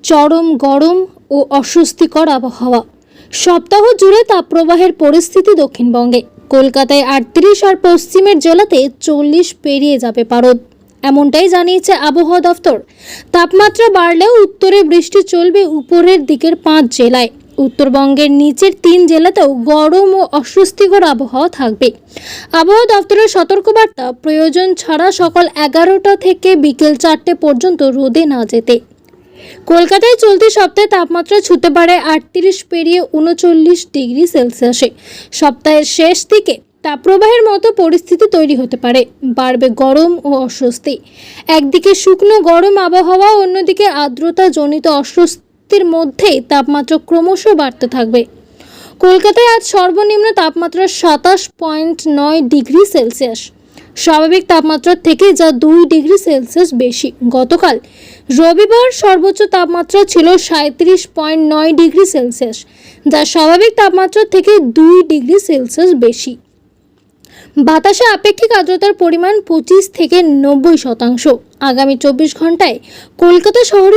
চরম গরম ও অস্বস্তিকর আবহাওয়া। সপ্তাহ জুড়ে তাপপ্রবাহের পরিস্থিতি দক্ষিণবঙ্গে। কলকাতায় 38 আর পশ্চিমের জেলাতে 40 পেরিয়ে যাবে পারদ, এমনটাই জানিয়েছে আবহাওয়া দফতর। তাপমাত্রা বাড়লেও উত্তরে বৃষ্টি চলবে উপরের দিকের 5 জেলায়। উত্তরবঙ্গের নিচের 3 জেলাতেও গরম ও অস্বস্তিকর আবহাওয়া থাকবে। আবহাওয়া দফতরের সতর্কবার্তা, প্রয়োজন ছাড়া সকাল 11টা থেকে বিকেল 4টে পর্যন্ত রোদে না যেতে। কলকাতায় চলতি সপ্তাহে তাপমাত্রা ছুঁতে পারে 38 পেরিয়ে 39 ডিগ্রি সেলসিয়াসে। সপ্তাহের শেষ দিকে তাপপ্রবাহের মতো পরিস্থিতি তৈরি হতে পারে। বাড়বে গরম ও অস্বস্তি। একদিকে শুকনো গরম আবহাওয়া, অন্যদিকে আর্দ্রতাজনিত অস্বস্তির মধ্যেই তাপমাত্রা ক্রমশ বাড়তে থাকবে। কলকাতায় আজ সর্বনিম্ন তাপমাত্রা 27.9 ডিগ্রি সেলসিয়াস, স্বাভাবিক তাপমাত্রার থেকে যা 2 ডিগ্রি সেলসিয়াস বেশি। গতকাল রবিবার সর্বোচ্চ তাপমাত্রা ছিল 37.9 ডিগ্রি সেলসিয়াস, যা স্বাভাবিক তাপমাত্রার থেকে 2 ডিগ্রি সেলসিয়াস বেশি। বাতাসে আপেক্ষিক আর্দ্রতার পরিমাণ 25 থেকে 90%। আগামী 24 ঘন্টায় কলকাতা শহরে